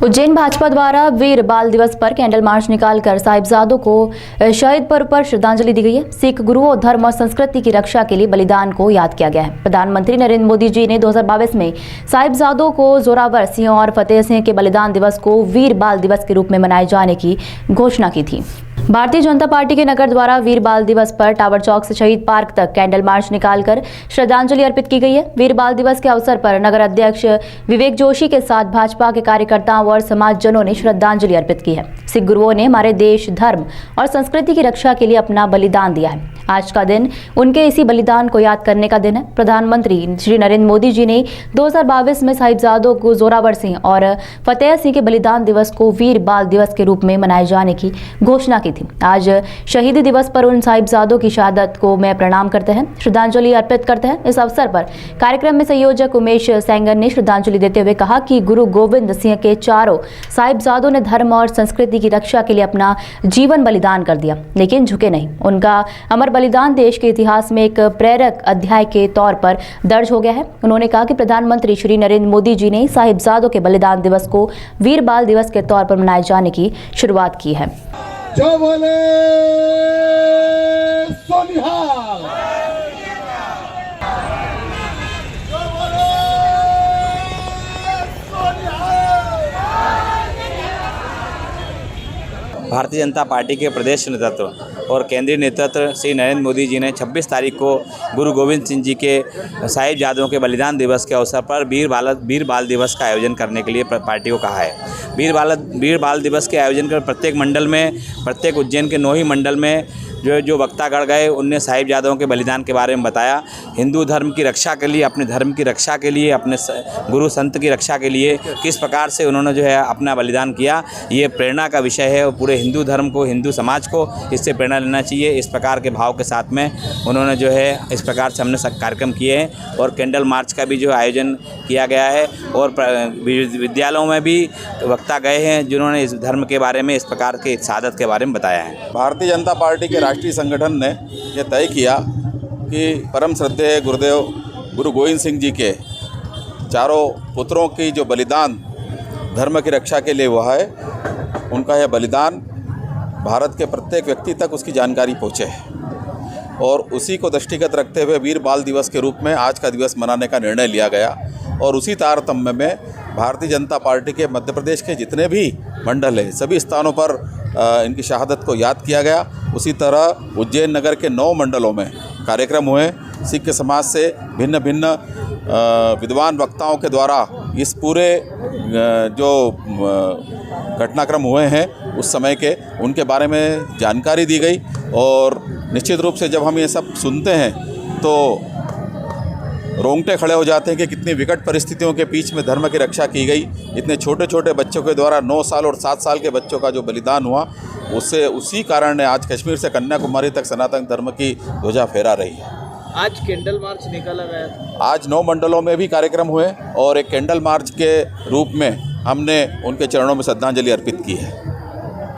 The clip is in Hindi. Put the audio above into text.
उज्जैन भाजपा द्वारा वीर बाल दिवस पर कैंडल मार्च निकालकर साहिबजादों को शहीद पर्व पर श्रद्धांजलि दी गई है। सिख गुरुओं, धर्म और संस्कृति की रक्षा के लिए बलिदान को याद किया गया है। प्रधानमंत्री नरेंद्र मोदी जी ने 2022 में साहिबजादों को जोरावर सिंह और फतेह सिंह के बलिदान दिवस को वीर बाल दिवस के रूप में मनाए जाने की घोषणा की थी। भारतीय जनता पार्टी के नगर द्वारा वीर बाल दिवस पर टावर चौक से शहीद पार्क तक कैंडल मार्च निकालकर श्रद्धांजलि अर्पित की गई है। वीर बाल दिवस के अवसर पर नगर अध्यक्ष विवेक जोशी के साथ भाजपा के कार्यकर्ताओं और समाजजनों ने श्रद्धांजलि अर्पित की है। सिख गुरुओं ने हमारे देश, धर्म और संस्कृति की रक्षा के लिए अपना बलिदान दिया है। आज का दिन उनके इसी बलिदान को याद करने का दिन है। प्रधानमंत्री श्री नरेंद्र मोदी जी ने 2022 में साहिबजादों को जोरावर सिंह और फतेह सिंह के बलिदान दिवस को वीर बाल दिवस के रूप में मनाए जाने की घोषणा की थी। आज शहीदी दिवस पर उन साहिबजादों की शहादत को मैं प्रणाम करते हैं, श्रद्धांजलि अर्पित करते हैं। इस अवसर पर कार्यक्रम में संयोजक उमेश सेंगर ने श्रद्धांजलि देते हुए कहा कि गुरु गोविंद सिंह के चारों साहिबजादों ने धर्म और संस्कृति की रक्षा के लिए अपना जीवन बलिदान कर दिया, लेकिन झुके नहीं। उनका अमर बलिदान देश के इतिहास में एक प्रेरक अध्याय के तौर पर दर्ज हो गया है। उन्होंने कहा कि प्रधानमंत्री श्री नरेंद्र मोदी जी ने साहिबजादों के बलिदान दिवस को वीर बाल दिवस के तौर पर मनाए जाने की शुरुआत की है। जो बोले सोनिहाल, जो बोले सोनिहाल। भारतीय जनता पार्टी के प्रदेश नेतृत्व और केंद्रीय नेतृत्व श्री नरेंद्र मोदी जी ने 26 तारीख को गुरु गोविंद सिंह जी के साहिबजादों के बलिदान दिवस के अवसर पर वीर बाल दिवस का आयोजन करने के लिए पार्टी को कहा है। वीर बाल दिवस के आयोजन कर प्रत्येक मंडल में, प्रत्येक उज्जैन के 9 ही मंडल में जो वक्तागण गए, उनने साहिबजादों के बलिदान के बारे में बताया। हिंदू धर्म की रक्षा के लिए, अपने धर्म की रक्षा के लिए, अपने गुरु संत की रक्षा के लिए किस प्रकार से उन्होंने जो है अपना बलिदान किया, ये प्रेरणा का विषय है। और पूरे हिंदू धर्म को, हिंदू समाज को इससे प्रेरणा लेना चाहिए। इस प्रकार के भाव के साथ में उन्होंने जो है इस प्रकार से हमने कार्यक्रम किए हैं और कैंडल मार्च का भी जो आयोजन किया गया है। और विद्यालयों में भी वक्ता गए हैं जिन्होंने इस धर्म के बारे में, इस प्रकार के शहादत के बारे में बताया है। भारतीय जनता पार्टी के राष्ट्रीय संगठन ने यह तय किया कि परम श्रद्धेय गुरुदेव गुरु गोविंद सिंह जी के चारों पुत्रों की जो बलिदान धर्म की रक्षा के लिए हुआ है, उनका यह बलिदान भारत के प्रत्येक व्यक्ति तक उसकी जानकारी पहुँचे और उसी को दृष्टिगत रखते हुए वीर बाल दिवस के रूप में आज का दिवस मनाने का निर्णय लिया गया। और उसी तारतम्य में भारतीय जनता पार्टी के मध्य प्रदेश के जितने भी मंडल हैं, सभी स्थानों पर इनकी शहादत को याद किया गया। उसी तरह उज्जैन नगर के 9 मंडलों में कार्यक्रम हुए। सिख समाज से भिन्न भिन्न विद्वान वक्ताओं के द्वारा इस पूरे जो घटनाक्रम हुए हैं उस समय के, उनके बारे में जानकारी दी गई। और निश्चित रूप से जब हम ये सब सुनते हैं तो रोंगटे खड़े हो जाते हैं कि कितनी विकट परिस्थितियों के बीच में धर्म की रक्षा की गई। इतने छोटे छोटे बच्चों के द्वारा 9 साल और 7 साल के बच्चों का जो बलिदान हुआ, उससे उसी कारण ने आज कश्मीर से कन्याकुमारी तक सनातन धर्म की ध्वजा फहरा रही है। आज कैंडल मार्च निकाला गया था। आज 9 मंडलों में भी कार्यक्रम हुए और एक कैंडल मार्च के रूप में हमने उनके चरणों में श्रद्धांजलि अर्पित की है।